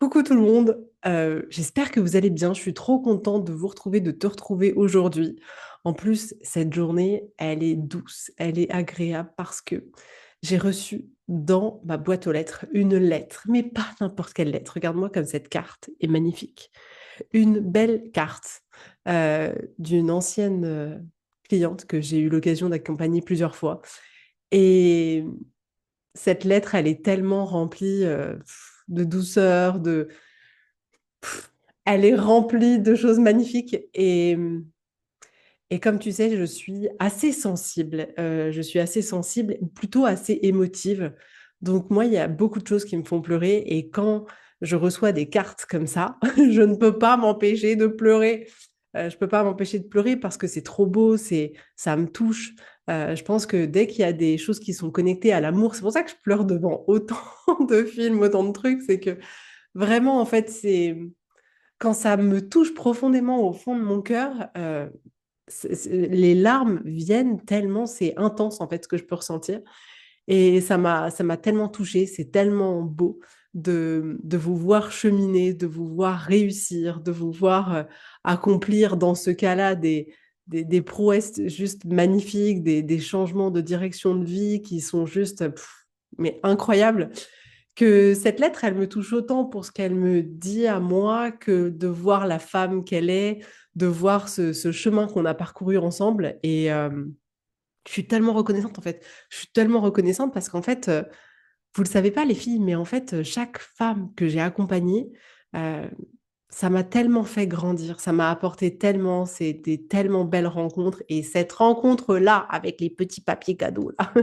Coucou tout le monde. J'espère que vous allez bien. Je suis trop contente de vous retrouver, de te retrouver aujourd'hui. En plus, cette journée, elle est douce, elle est agréable parce que j'ai reçu dans ma boîte aux lettres une lettre, mais pas n'importe quelle lettre. Regarde-moi comme cette carte est magnifique. Une belle carte d'une ancienne cliente que j'ai eu l'occasion d'accompagner plusieurs fois. Et cette lettre, elle est tellement remplie de douceur, elle est remplie de choses magnifiques et comme tu sais, je suis assez sensible. Je suis assez sensible, plutôt assez émotive. Donc moi, il y a beaucoup de choses qui me font pleurer et quand je reçois des cartes comme ça, je ne peux pas m'empêcher de pleurer. Je peux pas m'empêcher de pleurer parce que c'est trop beau, ça me touche. Je pense que dès qu'il y a des choses qui sont connectées à l'amour, c'est pour ça que je pleure devant autant de films, autant de trucs, c'est que vraiment, en fait, c'est quand ça me touche profondément au fond de mon cœur, les larmes viennent tellement, c'est intense en fait ce que je peux ressentir. Et ça m'a tellement touchée, c'est tellement beau de vous voir cheminer, de vous voir réussir, de vous voir accomplir dans ce cas-là des prouesses juste magnifiques, des changements de direction de vie qui sont juste mais incroyables que cette lettre, elle me touche autant pour ce qu'elle me dit à moi que de voir la femme qu'elle est, de voir ce chemin qu'on a parcouru ensemble. Et je suis tellement reconnaissante, en fait. Je suis tellement reconnaissante parce qu'en fait, vous le savez pas, les filles, mais en fait, chaque femme que j'ai accompagnée, euh, ça m'a tellement fait grandir, ça m'a apporté tellement, c'est des tellement belles rencontres. Et cette rencontre-là, avec les petits papiers cadeaux, là,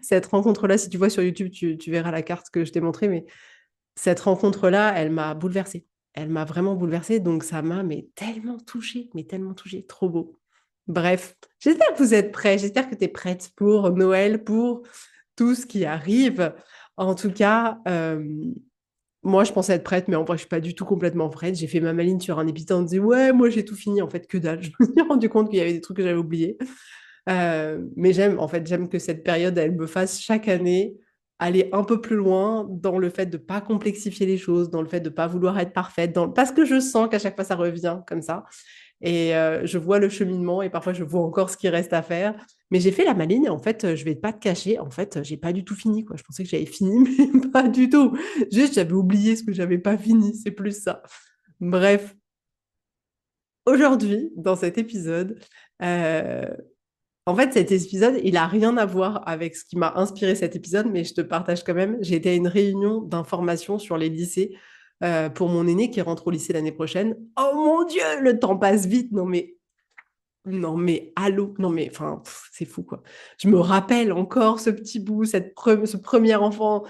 cette rencontre-là, si tu vois sur YouTube, tu verras la carte que je t'ai montrée, mais cette rencontre-là, elle m'a bouleversée. Elle m'a vraiment bouleversée, donc ça m'a mais tellement touchée, trop beau. Bref, j'espère que vous êtes prêts, j'espère que tu es prête pour Noël, pour tout ce qui arrive. En tout cas, moi, je pensais être prête, mais en vrai, je suis pas du tout complètement prête. J'ai fait ma maline sur un épisode, on disait, ouais, moi, j'ai tout fini. En fait, que dalle. Je me suis rendu compte qu'il y avait des trucs que j'avais oubliés. Mais j'aime, en fait, j'aime que cette période, elle me fasse chaque année aller un peu plus loin dans le fait de pas complexifier les choses, dans le fait de pas vouloir être parfaite, parce que je sens qu'à chaque fois, ça revient comme ça. Et je vois le cheminement et parfois, je vois encore ce qui reste à faire. Mais j'ai fait la maligne, en fait, je vais pas te cacher, en fait, j'ai pas du tout fini, quoi. Je pensais que j'avais fini, mais pas du tout. Juste, j'avais oublié ce que j'avais pas fini, c'est plus ça. Bref, aujourd'hui, dans cet épisode, euh, en fait, cet épisode, il a rien à voir avec ce qui m'a inspiré cet épisode, mais je te partage quand même. J'ai été à une réunion d'information sur les lycées pour mon aîné qui rentre au lycée l'année prochaine. Oh mon Dieu, le temps passe vite. Non mais, allô, non mais, enfin, c'est fou quoi. Je me rappelle encore ce petit bout, ce premier enfant.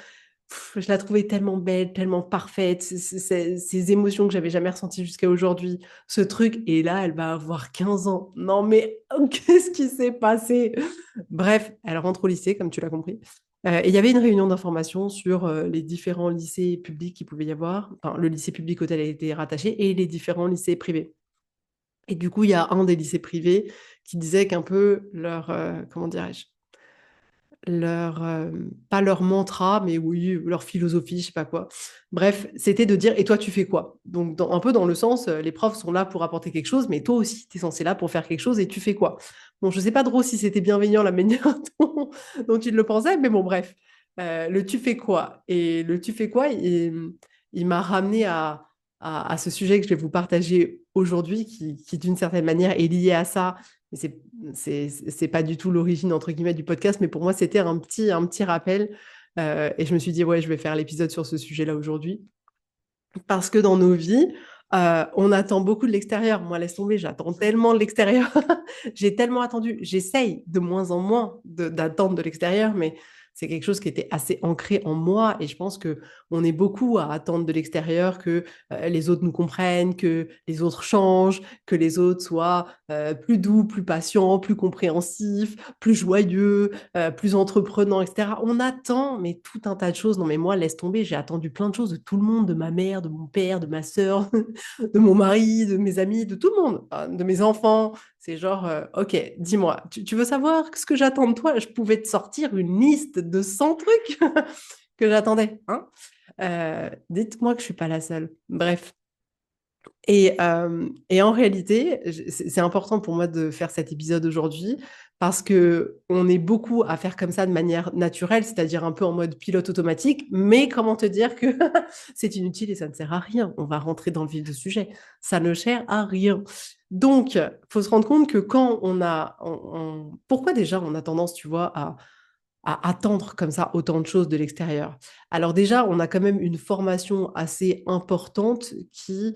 Je la trouvais tellement belle, tellement parfaite, ces émotions que j'avais jamais ressenties jusqu'à aujourd'hui, ce truc, et là, elle va avoir 15 ans. Non mais, qu'est-ce qui s'est passé? Bref, elle rentre au lycée, comme tu l'as compris. Et il y avait une réunion d'information sur les différents lycées publics qu'il pouvait y avoir, enfin, le lycée public auquel elle était rattachée, et les différents lycées privés. Et du coup, il y a un des lycées privés qui disait qu'un peu leur, comment dirais-je, pas leur mantra, mais oui, leur philosophie, je sais pas quoi. Bref, c'était de dire, et toi, tu fais quoi? Donc, un peu dans le sens, les profs sont là pour apporter quelque chose, mais toi aussi, tu es censé là pour faire quelque chose, et tu fais quoi? Bon, je sais pas trop si c'était bienveillant la manière dont il le pensait, mais bon, bref. Le tu fais quoi? Et le tu fais quoi, il m'a ramené à ce sujet que je vais vous partager aujourd'hui, qui d'une certaine manière est lié à ça. Mais c'est pas du tout l'origine, entre guillemets, du podcast, mais pour moi, c'était un petit rappel. Et je me suis dit, ouais, je vais faire l'épisode sur ce sujet-là aujourd'hui. Parce que dans nos vies, on attend beaucoup de l'extérieur. Moi, laisse tomber, j'attends tellement de l'extérieur. J'ai tellement attendu. J'essaye de moins en moins d'attendre de l'extérieur, mais c'est quelque chose qui était assez ancré en moi. Et je pense que on est beaucoup à attendre de l'extérieur que les autres nous comprennent, que les autres changent, que les autres soient plus doux, plus patients, plus compréhensifs, plus joyeux, plus entreprenants, etc. On attend, mais tout un tas de choses. Non, mais moi, laisse tomber, j'ai attendu plein de choses de tout le monde, de ma mère, de mon père, de ma sœur, de mon mari, de mes amis, de tout le monde, de mes enfants. C'est genre, ok, dis-moi, tu veux savoir ce que j'attends de toi? Je pouvais te sortir une liste de 100 trucs que j'attendais, hein? Dites-moi que je suis pas la seule. Bref. Et en réalité, c'est important pour moi de faire cet épisode aujourd'hui parce que on est beaucoup à faire comme ça de manière naturelle, c'est-à-dire un peu en mode pilote automatique, mais comment te dire que c'est inutile et ça ne sert à rien. On va rentrer dans le vif du sujet. Ça ne sert à rien. Donc, faut se rendre compte que quand pourquoi déjà on a tendance, tu vois, à attendre comme ça autant de choses de l'extérieur. Alors déjà, on a quand même une formation assez importante qui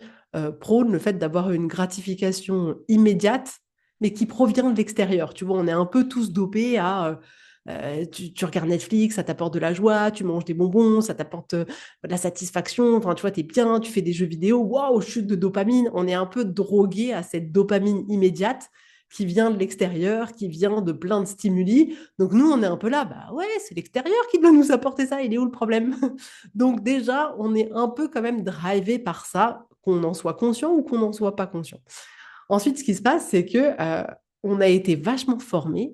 prône le fait d'avoir une gratification immédiate, mais qui provient de l'extérieur. Tu vois, on est un peu tous dopés à... tu regardes Netflix, ça t'apporte de la joie, tu manges des bonbons, ça t'apporte de la satisfaction, enfin, tu vois, t'es bien, tu fais des jeux vidéo, waouh, chute de dopamine. On est un peu drogué à cette dopamine immédiate qui vient de l'extérieur, qui vient de plein de stimuli. Donc nous, on est un peu là, bah ouais, c'est l'extérieur qui doit nous apporter ça, il est où le problème? Donc déjà, on est un peu quand même drivé par ça, qu'on en soit conscient ou qu'on n'en soit pas conscient. Ensuite, ce qui se passe, c'est que on a été vachement formés.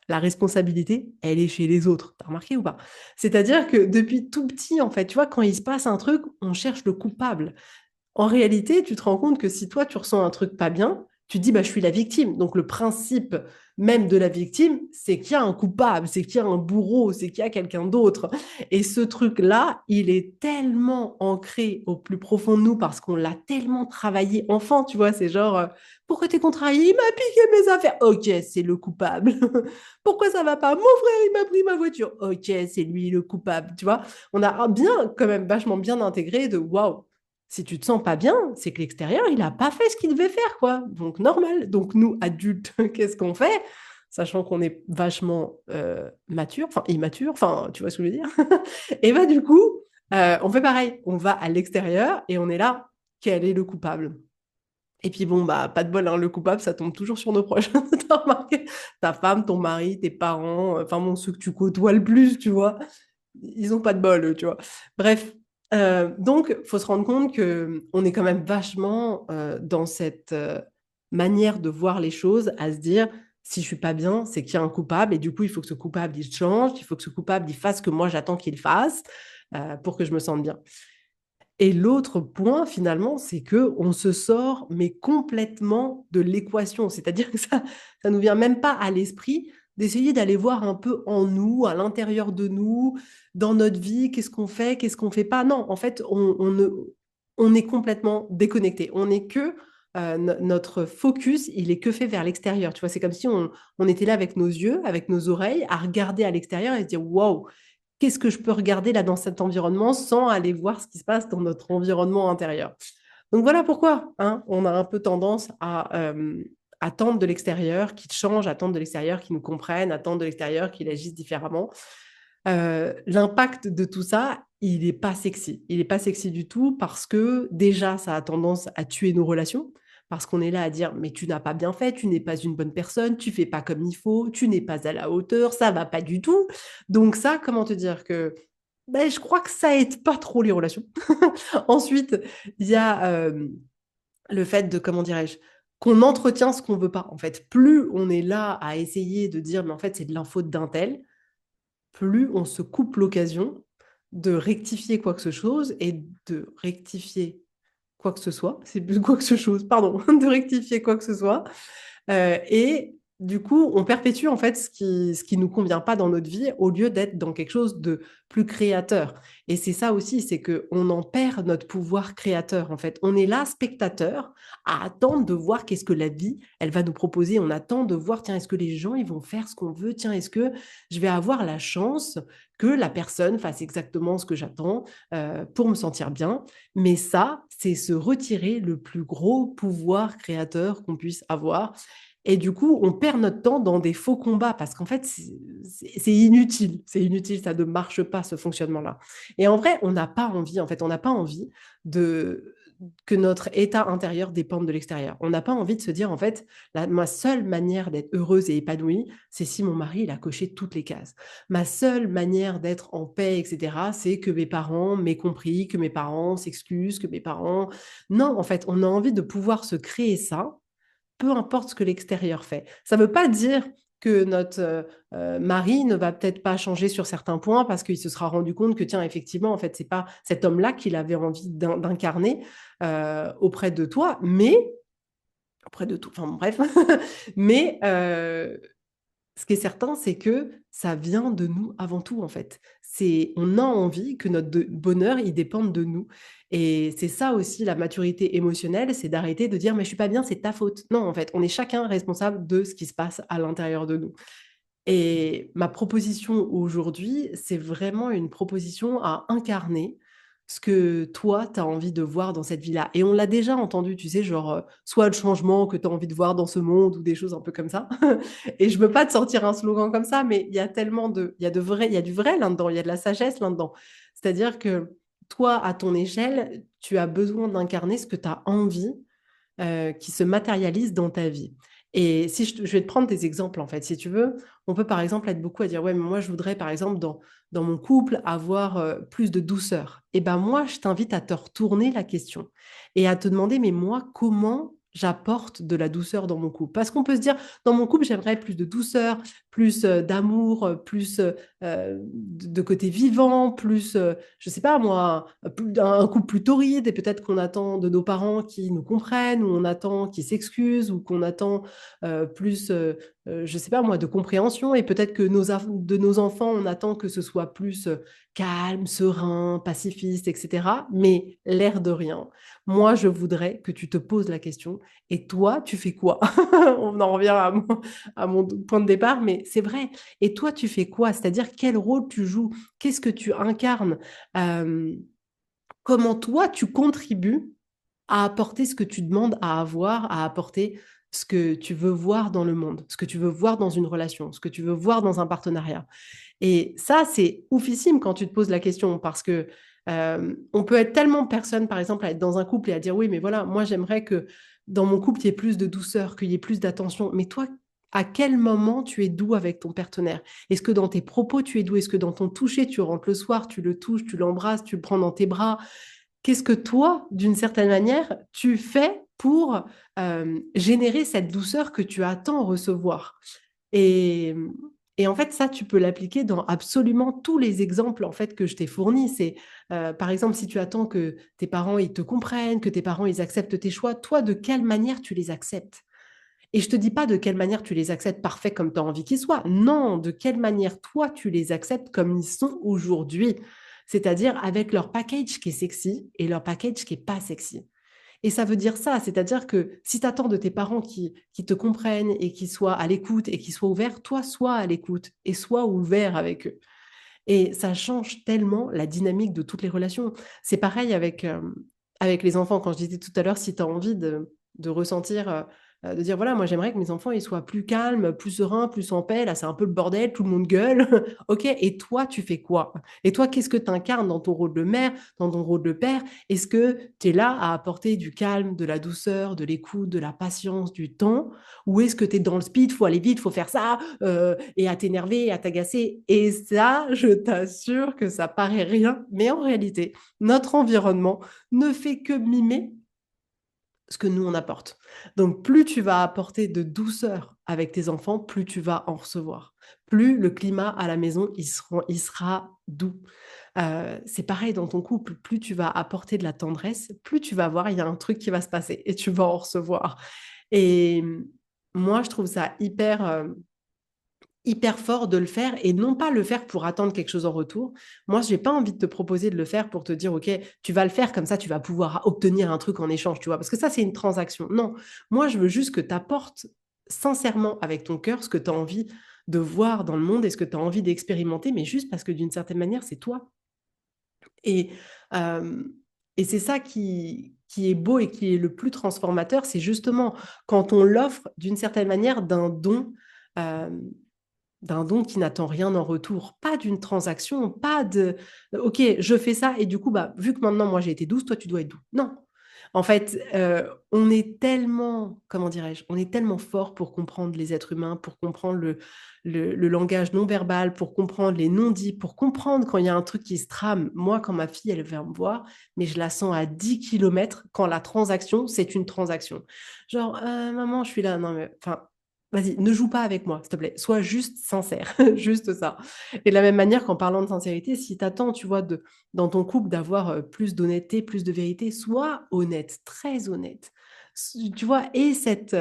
La responsabilité, elle est chez les autres. T'as remarqué ou pas? C'est-à-dire que depuis tout petit, en fait, tu vois, quand il se passe un truc, on cherche le coupable. En réalité, tu te rends compte que si toi, tu ressens un truc pas bien, tu te dis, bah, je suis la victime. Donc, le principe même de la victime, c'est qu'il y a un coupable, c'est qu'il y a un bourreau, c'est qu'il y a quelqu'un d'autre. Et ce truc-là, il est tellement ancré au plus profond de nous parce qu'on l'a tellement travaillé enfant, tu vois. C'est genre, pourquoi t'es contrarié? Il m'a piqué mes affaires. Ok, c'est le coupable. Pourquoi ça va pas? Mon frère, il m'a pris ma voiture. Ok, c'est lui le coupable, tu vois. On a bien, quand même, vachement bien intégré de waouh. Si tu te sens pas bien, c'est que l'extérieur, il a pas fait ce qu'il devait faire, quoi. Donc, normal. Donc, nous, adultes, qu'est-ce qu'on fait? Sachant qu'on est vachement mature, enfin immature, enfin, tu vois ce que je veux dire? Et bah, du coup, on fait pareil. On va à l'extérieur et on est là. Quel est le coupable? Et puis bon, bah, pas de bol, hein, le coupable, ça tombe toujours sur nos proches. T'as remarqué? Ta femme, ton mari, tes parents, enfin bon, ceux que tu côtoies le plus, tu vois ils ont pas de bol, eux, tu vois. Bref, donc, faut se rendre compte que on est quand même vachement dans cette manière de voir les choses, à se dire, si je suis pas bien, c'est qu'il y a un coupable, et du coup, il faut que ce coupable, il change, il faut que ce coupable, il fasse ce que moi, j'attends qu'il fasse pour que je me sente bien. Et l'autre point, finalement, c'est que on se sort, mais complètement de l'équation. C'est-à-dire que ça nous vient même pas à l'esprit d'essayer d'aller voir un peu en nous, à l'intérieur de nous, dans notre vie, qu'est-ce qu'on fait pas. Non, en fait, on est complètement déconnecté. On est que notre focus, il est que fait vers l'extérieur. Tu vois, c'est comme si on était là avec nos yeux, avec nos oreilles, à regarder à l'extérieur et se dire, waouh, qu'est-ce que je peux regarder là dans cet environnement sans aller voir ce qui se passe dans notre environnement intérieur. Donc voilà pourquoi hein, on a un peu tendance à attendre de l'extérieur qui change, attendre de l'extérieur qui nous comprenne, attendre de l'extérieur qu'il agisse différemment. L'impact de tout ça, il n'est pas sexy. Il n'est pas sexy du tout parce que déjà, ça a tendance à tuer nos relations. Parce qu'on est là à dire, mais tu n'as pas bien fait, tu n'es pas une bonne personne, tu fais pas comme il faut, tu n'es pas à la hauteur, ça va pas du tout. Donc ça, comment te dire que ben, je crois que ça aide pas trop les relations. Ensuite, il y a le fait de, comment dirais-je, qu'on entretient ce qu'on veut pas. En fait, plus on est là à essayer de dire, mais en fait, c'est de l'info d'un tel, plus on se coupe l'occasion de rectifier quoi que ce chose et de rectifier quoi que ce soit. C'est plus quoi que ce chose, pardon, de rectifier quoi que ce soit. Et du coup, on perpétue en fait ce qui nous convient pas dans notre vie au lieu d'être dans quelque chose de plus créateur. Et c'est ça aussi, c'est que on en perd notre pouvoir créateur en fait. On est là spectateur à attendre de voir qu'est-ce que la vie elle va nous proposer. On attend de voir tiens est-ce que les gens ils vont faire ce qu'on veut. Tiens est-ce que je vais avoir la chance que la personne fasse exactement ce que j'attends pour me sentir bien. Mais ça, c'est se retirer le plus gros pouvoir créateur qu'on puisse avoir. Et du coup, on perd notre temps dans des faux combats parce qu'en fait, c'est inutile. C'est inutile, ça ne marche pas, ce fonctionnement-là. Et en vrai, on n'a pas envie, en fait, on n'a pas envie de que notre état intérieur dépende de l'extérieur. On n'a pas envie de se dire, en fait, ma seule manière d'être heureuse et épanouie, c'est si mon mari, il a coché toutes les cases. Ma seule manière d'être en paix, etc., c'est que mes parents m'aient compris, que mes parents s'excusent, que mes parents... Non, en fait, on a envie de pouvoir se créer ça peu importe ce que l'extérieur fait. Ça ne veut pas dire que notre mari ne va peut-être pas changer sur certains points parce qu'il se sera rendu compte que, tiens, effectivement, en fait, c'est pas cet homme-là qu'il avait envie d'incarner auprès de toi, mais auprès de tout, enfin bref, mais ce qui est certain, c'est que ça vient de nous avant tout, en fait. On a envie que notre bonheur, il dépende de nous. Et c'est ça aussi la maturité émotionnelle, c'est d'arrêter de dire, mais je suis pas bien, c'est ta faute. Non, en fait, on est chacun responsable de ce qui se passe à l'intérieur de nous. Et ma proposition aujourd'hui, c'est vraiment une proposition à incarner ce que toi, tu as envie de voir dans cette vie-là. Et on l'a déjà entendu, tu sais, genre, soit le changement que tu as envie de voir dans ce monde ou des choses un peu comme ça. Et je veux pas te sortir un slogan comme ça, mais il y a tellement il y a de vrai, il y a du vrai là-dedans, il y a de la sagesse là-dedans. C'est-à-dire que toi, à ton échelle, tu as besoin d'incarner ce que tu as envie qui se matérialisent dans ta vie. Et si je vais te prendre des exemples, en fait, si tu veux, on peut par exemple être beaucoup à dire, ouais, mais moi, je voudrais, par exemple, dans mon couple, avoir plus de douceur. Et ben moi, je t'invite à te retourner la question et à te demander, mais moi, comment j'apporte de la douceur dans mon couple? Parce qu'on peut se dire, dans mon couple, j'aimerais plus de douceur, plus d'amour, plus de côté vivant, plus, je sais pas moi, un couple plus torride et peut-être qu'on attend de nos parents qui nous comprennent ou on attend qu'ils s'excusent ou qu'on attend plus, je sais pas moi, de compréhension et peut-être que de nos enfants, on attend que ce soit plus calme, serein, pacifiste, etc. Mais l'air de rien, moi, je voudrais que tu te poses la question et toi, tu fais quoi? On en revient à mon point de départ, mais c'est vrai. Et toi, tu fais quoi? C'est-à-dire quel rôle tu joues? Qu'est-ce que tu incarnes? Euh, Comment toi, tu contribues à apporter ce que tu demandes à avoir, à apporter ce que tu veux voir dans le monde, ce que tu veux voir dans une relation, ce que tu veux voir dans un partenariat. Et ça, c'est oufissime quand tu te poses la question parce que on peut être tellement personne, par exemple, à être dans un couple et à dire oui, mais voilà, moi j'aimerais que dans mon couple, il y ait plus de douceur, qu'il y ait plus d'attention. Mais toi, à quel moment tu es doux avec ton partenaire? Est-ce que dans tes propos, tu es doux? Est-ce que dans ton toucher, tu rentres le soir, tu le touches, tu l'embrasses, tu le prends dans tes bras? Qu'est-ce que toi, d'une certaine manière, tu fais pour générer cette douceur que tu attends recevoir? Et, et en fait, ça, tu peux l'appliquer dans absolument tous les exemples en fait que je t'ai fournis. C'est, par exemple, si tu attends que tes parents ils te comprennent, que tes parents ils acceptent tes choix, toi, de quelle manière tu les acceptes? Et je te dis pas de quelle manière tu les acceptes parfaits comme tu as envie qu'ils soient. Non, de quelle manière toi tu les acceptes comme ils sont aujourd'hui. C'est-à-dire avec leur package qui est sexy et leur package qui est pas sexy. Et ça veut dire ça, c'est-à-dire que si tu attends de tes parents qui te comprennent et qui soient à l'écoute et qui soient ouverts, toi, sois à l'écoute et sois ouvert avec eux. Et ça change tellement la dynamique de toutes les relations. C'est pareil avec les enfants. Quand je disais tout à l'heure, si tu as envie de ressentir, de dire, voilà, moi j'aimerais que mes enfants ils soient plus calmes, plus sereins, plus en paix. Là, c'est un peu le bordel, tout le monde gueule. OK, et toi, tu fais quoi? Et toi, qu'est-ce que tu incarnes dans ton rôle de mère, dans ton rôle de père? Est-ce que tu es là à apporter du calme, de la douceur, de l'écoute, de la patience, du temps? Ou est-ce que tu es dans le speed, faut aller vite, faut faire ça, et à t'énerver, à t'agacer? Et ça, je t'assure que ça paraît rien, mais en réalité, notre environnement ne fait que mimer ce que nous on apporte. Donc plus tu vas apporter de douceur avec tes enfants, plus tu vas en recevoir. Plus le climat à la maison il sera doux. C'est pareil dans ton couple, plus tu vas apporter de la tendresse, plus tu vas voir il y a un truc qui va se passer et tu vas en recevoir. Et moi je trouve ça hyper fort de le faire et non pas le faire pour attendre quelque chose en retour. Moi, je n'ai pas envie de te proposer de le faire pour te dire, OK, tu vas le faire comme ça, tu vas pouvoir obtenir un truc en échange, tu vois, parce que ça, c'est une transaction. Non, moi, je veux juste que tu apportes sincèrement avec ton cœur ce que tu as envie de voir dans le monde et ce que tu as envie d'expérimenter, mais juste parce que d'une certaine manière, c'est toi. Et, euh, et c'est ça qui est beau et qui est le plus transformateur, c'est justement quand on l'offre d'une certaine manière euh, d'un don qui n'attend rien en retour, pas d'une transaction, pas de OK, je fais ça et du coup, bah, vu que maintenant moi j'ai été douce, toi tu dois être doux. Non. En fait, on est tellement, comment dirais-je, on est tellement fort pour comprendre les êtres humains, pour comprendre le langage non verbal, pour comprendre les non-dits, pour comprendre quand il y a un truc qui se trame. Moi, quand ma fille, elle vient me voir, mais je la sens à 10 kilomètres quand la transaction, c'est une transaction. Genre, maman, je suis là, non mais, enfin, vas-y, ne joue pas avec moi, s'il te plaît. Sois juste sincère, juste ça. Et de la même manière qu'en parlant de sincérité, si tu attends, tu vois, dans ton couple d'avoir plus d'honnêteté, plus de vérité, sois honnête, très honnête. Tu vois, et cette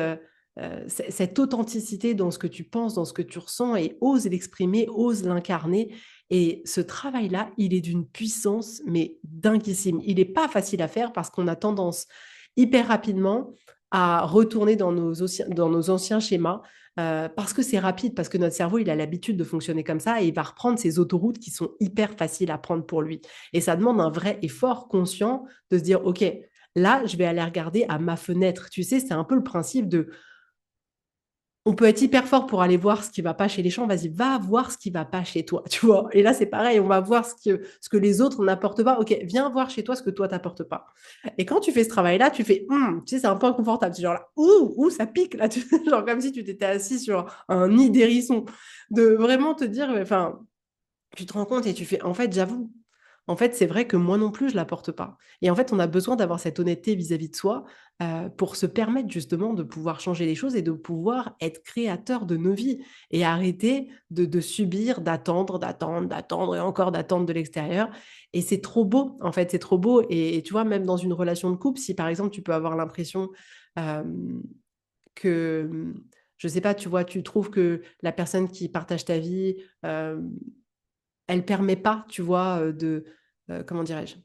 authenticité dans ce que tu penses, dans ce que tu ressens, et ose l'exprimer, ose l'incarner. Et ce travail-là, il est d'une puissance, mais dinguissime. Il n'est pas facile à faire parce qu'on a tendance hyper rapidement à retourner dans nos anciens schémas parce que c'est rapide, parce que notre cerveau, il a l'habitude de fonctionner comme ça et il va reprendre ces autoroutes qui sont hyper faciles à prendre pour lui. Et ça demande un vrai effort conscient de se dire, OK, là, je vais aller regarder à ma fenêtre. Tu sais, c'est un peu le principe de on peut être hyper fort pour aller voir ce qui va pas chez les gens. Vas-y, va voir ce qui va pas chez toi, tu vois. Et là, c'est pareil, on va voir ce que les autres n'apportent pas. Ok, viens voir chez toi ce que toi t'apportes pas. Et quand tu fais ce travail-là, tu fais, tu sais, c'est un peu inconfortable. C'est genre là, ça pique là, genre comme si tu t'étais assis sur un nid d'hérisson. De vraiment te dire, enfin, tu te rends compte et tu fais, en fait, j'avoue, en fait, c'est vrai que moi non plus, je la porte pas. Et en fait, on a besoin d'avoir cette honnêteté vis-à-vis de soi pour se permettre justement de pouvoir changer les choses et de pouvoir être créateur de nos vies et arrêter de subir, d'attendre et encore d'attendre de l'extérieur. Et c'est trop beau, en fait, c'est trop beau. Et tu vois, même dans une relation de couple, si par exemple, tu peux avoir l'impression euh, que, je sais pas, tu vois, tu trouves que la personne qui partage ta vie, elle permet pas, tu vois, comment dirais-je?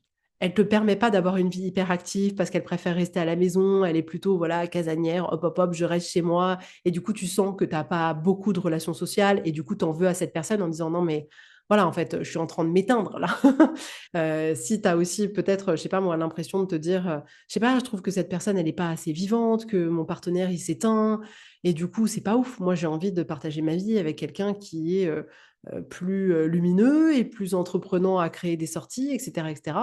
Elle te permet pas d'avoir une vie hyper active parce qu'elle préfère rester à la maison. Elle est plutôt, voilà, casanière, hop, hop, hop, je reste chez moi. Et du coup, tu sens que tu n'as pas beaucoup de relations sociales. Et du coup, tu en veux à cette personne en disant non, mais voilà, en fait, je suis en train de m'éteindre là. Si tu as aussi peut-être, je sais pas moi, l'impression de te dire, je sais pas, je trouve que cette personne, elle n'est pas assez vivante, que mon partenaire, il s'éteint. Et du coup, c'est pas ouf. Moi, j'ai envie de partager ma vie avec quelqu'un qui est plus lumineux et plus entreprenant à créer des sorties, etc., etc.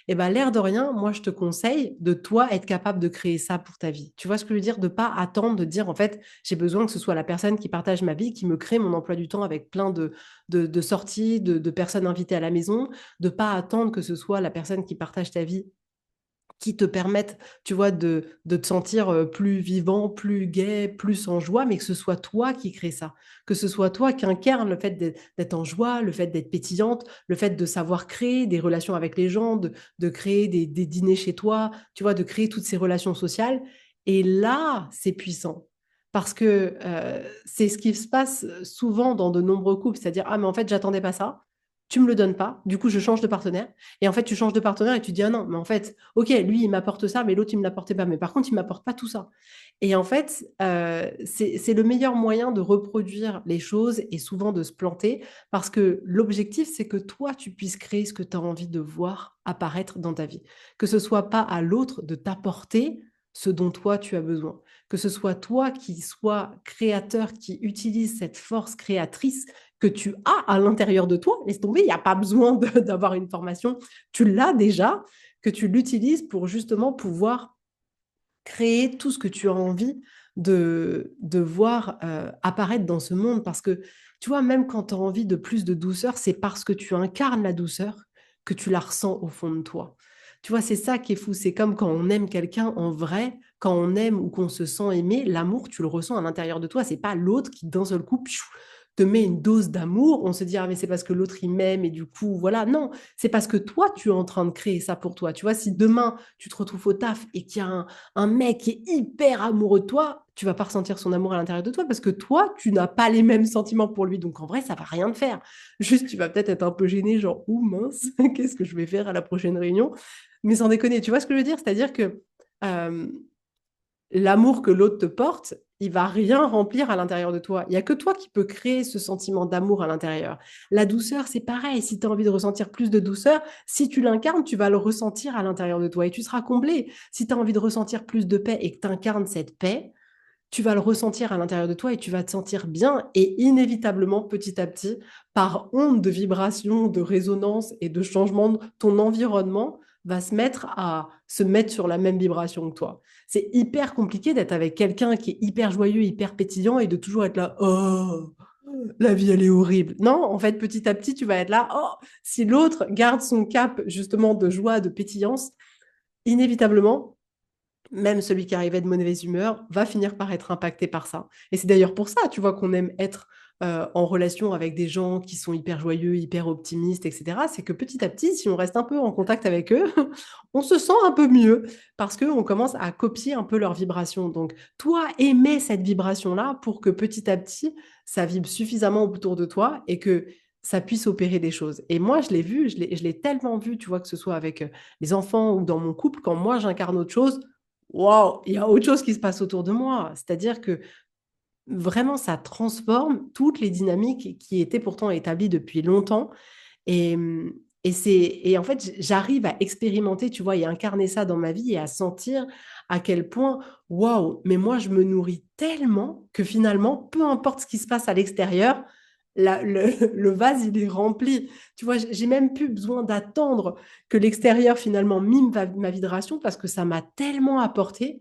Et ben l'air de rien, moi je te conseille de toi être capable de créer ça pour ta vie. Tu vois ce que je veux dire? De pas attendre de dire en fait j'ai besoin que ce soit la personne qui partage ma vie, qui me crée mon emploi du temps avec plein de sorties, de personnes invitées à la maison, de pas attendre que ce soit la personne qui partage ta vie qui te permettent, tu vois, de te sentir plus vivant, plus gai, plus en joie, mais que ce soit toi qui crée ça, que ce soit toi qui incarne le fait d'être en joie, le fait d'être pétillante, le fait de savoir créer des relations avec les gens, de créer des dîners chez toi, tu vois, de créer toutes ces relations sociales. Et là, c'est puissant. Parce que c'est ce qui se passe souvent dans de nombreux couples, c'est-à-dire, ah, mais en fait, j'attendais pas ça, tu me le donnes pas, du coup, je change de partenaire. Et en fait, tu changes de partenaire et tu dis, ah non, mais en fait, ok, lui, il m'apporte ça, mais l'autre, il ne me l'apportait pas. Mais par contre, il ne m'apporte pas tout ça. Et en fait, c'est le meilleur moyen de reproduire les choses et souvent de se planter parce que l'objectif, c'est que toi, tu puisses créer ce que tu as envie de voir apparaître dans ta vie. Que ce soit pas à l'autre de t'apporter ce dont toi, tu as besoin. Que ce soit toi qui sois créateur, qui utilise cette force créatrice que tu as à l'intérieur de toi. Laisse tomber, il n'y a pas besoin d'avoir une formation. Tu l'as déjà, que tu l'utilises pour justement pouvoir créer tout ce que tu as envie de voir apparaître dans ce monde. Parce que, tu vois, même quand tu as envie de plus de douceur, c'est parce que tu incarnes la douceur que tu la ressens au fond de toi. Tu vois, c'est ça qui est fou. C'est comme quand on aime quelqu'un en vrai, quand on aime ou qu'on se sent aimé, l'amour, tu le ressens à l'intérieur de toi. C'est pas l'autre qui, d'un seul coup, te met une dose d'amour. On se dit, ah, mais c'est parce que l'autre, il m'aime et du coup, voilà. Non, c'est parce que toi, tu es en train de créer ça pour toi. Tu vois, si demain, tu te retrouves au taf et qu'il y a un mec qui est hyper amoureux de toi, tu vas pas ressentir son amour à l'intérieur de toi parce que toi, tu n'as pas les mêmes sentiments pour lui. Donc en vrai, ça va rien te faire. Juste, tu vas peut-être être un peu gêné, genre, ouh mince, qu'est-ce que je vais faire à la prochaine réunion? Mais sans déconner, tu vois ce que je veux dire? C'est-à-dire que euh, l'amour que l'autre te porte, il va rien remplir à l'intérieur de toi. Il y a que toi qui peux créer ce sentiment d'amour à l'intérieur. La douceur, c'est pareil. Si tu as envie de ressentir plus de douceur, si tu l'incarnes, tu vas le ressentir à l'intérieur de toi et tu seras comblé. Si tu as envie de ressentir plus de paix et que tu incarnes cette paix, tu vas le ressentir à l'intérieur de toi et tu vas te sentir bien et inévitablement, petit à petit, par onde de vibration, de résonance et de changement, ton environnement va se mettre sur la même vibration que toi. C'est hyper compliqué d'être avec quelqu'un qui est hyper joyeux, hyper pétillant et de toujours être là, oh, la vie, elle est horrible. Non, en fait, petit à petit, tu vas être là, oh, si l'autre garde son cap justement de joie, de pétillance, inévitablement, même celui qui arrivait de mauvaise humeur va finir par être impacté par ça. Et c'est d'ailleurs pour ça, tu vois, qu'on aime être en relation avec des gens qui sont hyper joyeux, hyper optimistes, etc. C'est que petit à petit, si on reste un peu en contact avec eux, on se sent un peu mieux parce qu'on commence à copier un peu leur vibration. Donc, toi, aimais cette vibration-là pour que petit à petit, ça vibre suffisamment autour de toi et que ça puisse opérer des choses. Et moi, je l'ai vu, je l'ai tellement vu, tu vois, que ce soit avec les enfants ou dans mon couple, quand moi, j'incarne autre chose, waouh, il y a autre chose qui se passe autour de moi. C'est-à-dire que vraiment, ça transforme toutes les dynamiques qui étaient pourtant établies depuis longtemps. Et, et en fait, j'arrive à expérimenter, tu vois, et incarner ça dans ma vie et à sentir à quel point, waouh, mais moi, je me nourris tellement que finalement, peu importe ce qui se passe à l'extérieur, le vase, il est rempli. Tu vois, j'ai même plus besoin d'attendre que l'extérieur, finalement, mime ma vibration parce que ça m'a tellement apporté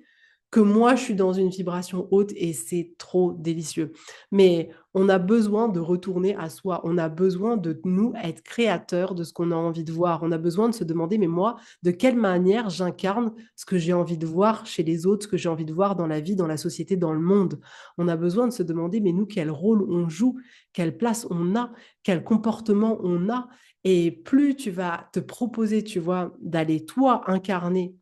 que moi, je suis dans une vibration haute et c'est trop délicieux. Mais on a besoin de retourner à soi. On a besoin de nous être créateurs de ce qu'on a envie de voir. On a besoin de se demander, mais moi, de quelle manière j'incarne ce que j'ai envie de voir chez les autres, ce que j'ai envie de voir dans la vie, dans la société, dans le monde. On a besoin de se demander, mais nous, quel rôle on joue, quelle place on a, quel comportement on a. Et plus tu vas te proposer, tu vois, d'aller toi incarner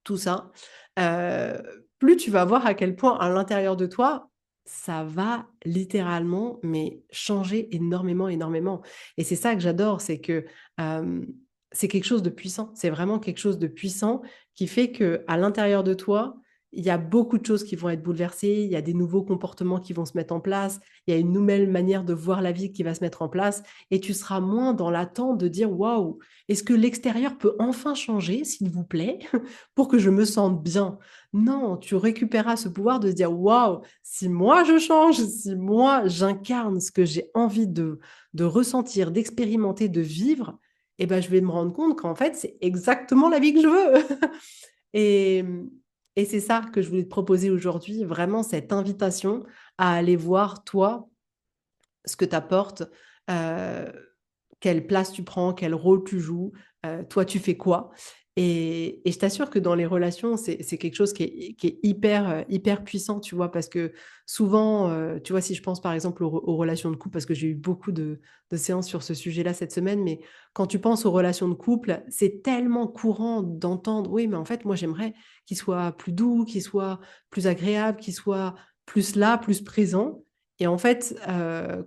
tout ça, euh, plus tu vas voir à quel point à l'intérieur de toi, ça va littéralement, mais changer énormément, énormément. Et c'est ça que j'adore, c'est que euh, c'est quelque chose de puissant. C'est vraiment quelque chose de puissant qui fait que à l'intérieur de toi, il y a beaucoup de choses qui vont être bouleversées, il y a des nouveaux comportements qui vont se mettre en place, il y a une nouvelle manière de voir la vie qui va se mettre en place, et tu seras moins dans l'attente de dire waouh, est-ce que l'extérieur peut enfin changer, s'il vous plaît, pour que je me sente bien. Non, tu récupéreras ce pouvoir de se dire, waouh, si moi je change, si moi j'incarne ce que j'ai envie de ressentir, d'expérimenter, de vivre, eh ben, je vais me rendre compte qu'en fait, c'est exactement la vie que je veux. Et, et c'est ça que je voulais te proposer aujourd'hui, vraiment cette invitation à aller voir, toi, ce que tu apportes, euh, quelle place tu prends, quel rôle tu joues, toi tu fais quoi. Et je t'assure que dans les relations, c'est quelque chose qui est hyper, hyper puissant, tu vois, parce que souvent, tu vois, si je pense par exemple aux relations de couple, parce que j'ai eu beaucoup de séances sur ce sujet-là cette semaine, mais quand tu penses aux relations de couple, c'est tellement courant d'entendre, oui, mais en fait, moi j'aimerais qu'il soit plus doux, qu'il soit plus agréable, qu'il soit plus là, plus présent. Et en fait,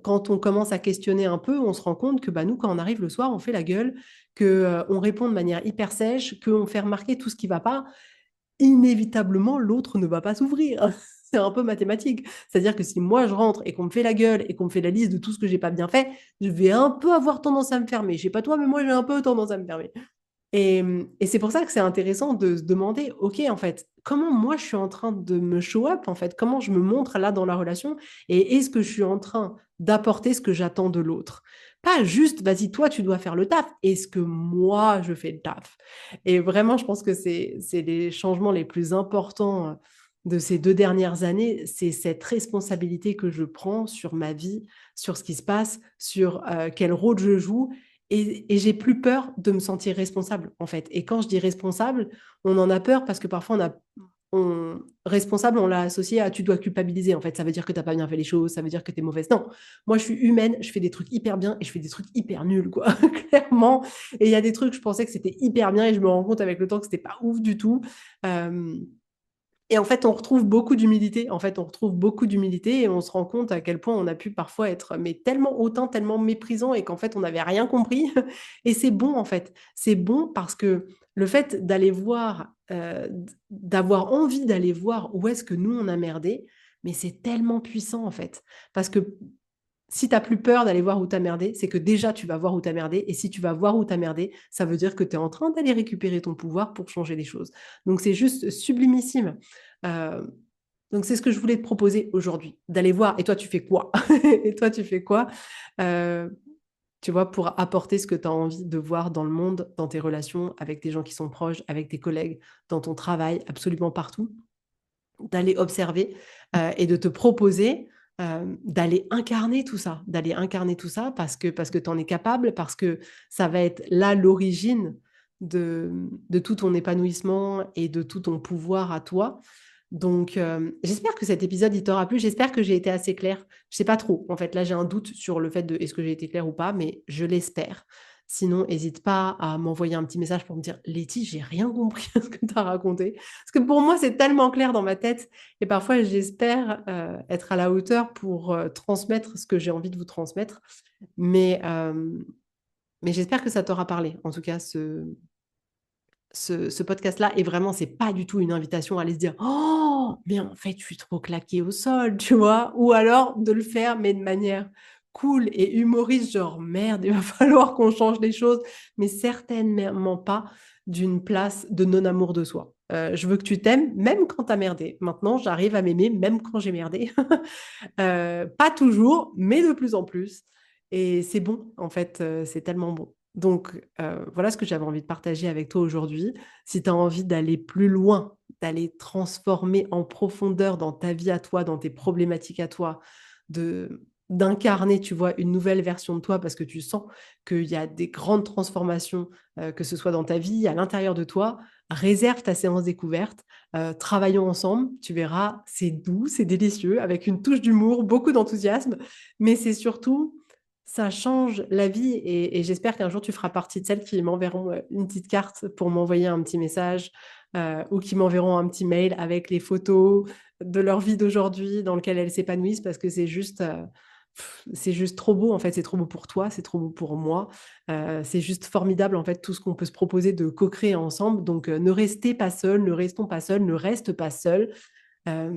quand on commence à questionner un peu, on se rend compte que bah, nous, quand on arrive le soir, on fait la gueule, qu'on répond de manière hyper sèche, qu'on fait remarquer tout ce qui ne va pas. Inévitablement, l'autre ne va pas s'ouvrir. C'est un peu mathématique. C'est-à-dire que si moi, je rentre et qu'on me fait la gueule et qu'on me fait la liste de tout ce que j'ai pas bien fait, je vais un peu avoir tendance à me fermer. Je sais pas toi, mais moi, j'ai un peu tendance à me fermer. Et c'est pour ça que c'est intéressant de se demander, OK, en fait, comment moi je suis en train de me show up, en fait, comment je me montre là dans la relation, et est-ce que je suis en train d'apporter ce que j'attends de l'autre? Pas juste, vas-y, toi, tu dois faire le taf, est-ce que moi, je fais le taf? Et vraiment, je pense que c'est les changements les plus importants de ces 2 dernières années, c'est cette responsabilité que je prends sur ma vie, sur ce qui se passe, sur quel rôle je joue et j'ai plus peur de me sentir responsable, en fait. Et quand je dis responsable, on en a peur parce que parfois responsable, on l'a associé à tu dois culpabiliser. En fait, ça veut dire que tu n'as pas bien fait les choses, ça veut dire que tu es mauvaise. Non, moi je suis humaine, je fais des trucs hyper bien et je fais des trucs hyper nuls, quoi, clairement. Et il y a des trucs, je pensais que c'était hyper bien et je me rends compte avec le temps que c'était pas ouf du tout. Euh, et en fait, on retrouve beaucoup d'humilité. En fait, on retrouve beaucoup d'humilité et on se rend compte à quel point on a pu parfois être mais tellement hautain, tellement méprisant et qu'en fait, on n'avait rien compris. Et c'est bon, en fait. C'est bon parce que le fait d'aller voir, d'avoir envie d'aller voir où est-ce que nous, on a merdé, mais c'est tellement puissant, en fait. Parce que si tu n'as plus peur d'aller voir où tu as merdé, c'est que déjà tu vas voir où tu as merdé. Et si tu vas voir où tu as merdé, ça veut dire que tu es en train d'aller récupérer ton pouvoir pour changer les choses. Donc c'est juste sublimissime. Euh, donc c'est ce que je voulais te proposer aujourd'hui, d'aller voir. Et toi, tu fais quoi? Et toi, tu fais quoi? Euh, tu vois, pour apporter ce que tu as envie de voir dans le monde, dans tes relations, avec tes gens qui sont proches, avec tes collègues, dans ton travail, absolument partout d'aller observer et de te proposer d'aller incarner tout ça parce que tu en es capable, parce que ça va être là l'origine de tout ton épanouissement et de tout ton pouvoir à toi. Donc, j'espère que cet épisode, il t'aura plu. J'espère que j'ai été assez claire. Je sais pas trop. En fait, là, j'ai un doute sur le fait de est-ce que j'ai été claire ou pas, mais je l'espère. Sinon, n'hésite pas à m'envoyer un petit message pour me dire, Letty, j'ai rien compris à ce que tu as raconté. Parce que pour moi, c'est tellement clair dans ma tête. Et parfois, j'espère être à la hauteur pour transmettre ce que j'ai envie de vous transmettre. Mais, euh, mais j'espère que ça t'aura parlé. En tout cas, ce podcast-là. Et vraiment, c'est pas du tout une invitation à aller se dire oh, mais en fait, je suis trop claquée au sol, tu vois. Ou alors de le faire, mais de manière cool et humoriste, genre merde, il va falloir qu'on change les choses, mais certainement pas d'une place de non-amour de soi. Je veux que tu t'aimes, même quand t'as merdé. Maintenant, j'arrive à m'aimer, même quand j'ai merdé. Pas toujours, mais de plus en plus. Et c'est bon, en fait, c'est tellement bon. Donc, voilà ce que j'avais envie de partager avec toi aujourd'hui. Si tu as envie d'aller plus loin, d'aller transformer en profondeur dans ta vie à toi, dans tes problématiques à toi, d'incarner, tu vois, une nouvelle version de toi parce que tu sens qu'il y a des grandes transformations, que ce soit dans ta vie, à l'intérieur de toi, réserve ta séance découverte. Travaillons ensemble, tu verras, c'est doux, c'est délicieux, avec une touche d'humour, beaucoup d'enthousiasme, mais c'est surtout, ça change la vie et j'espère qu'un jour tu feras partie de celles qui m'enverront une petite carte pour m'envoyer un petit message ou qui m'enverront un petit mail avec les photos de leur vie d'aujourd'hui dans lequel elles s'épanouissent parce que c'est juste trop beau en fait, c'est trop beau pour toi, c'est trop beau pour moi. C'est juste formidable en fait tout ce qu'on peut se proposer de co-créer ensemble. Donc ne restez pas seul, ne restons pas seuls, ne reste pas seul. Euh,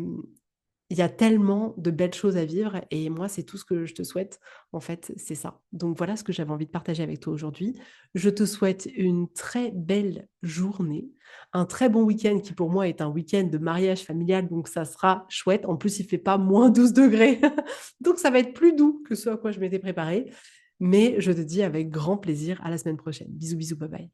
il y a tellement de belles choses à vivre et moi, c'est tout ce que je te souhaite. En fait, c'est ça. Donc voilà ce que j'avais envie de partager avec toi aujourd'hui. Je te souhaite une très belle journée, un très bon week-end qui pour moi est un week-end de mariage familial, donc ça sera chouette. En plus, il fait pas moins 12 degrés, donc ça va être plus doux que ce à quoi je m'étais préparée. Mais je te dis avec grand plaisir à la semaine prochaine. Bisous, bisous, bye bye.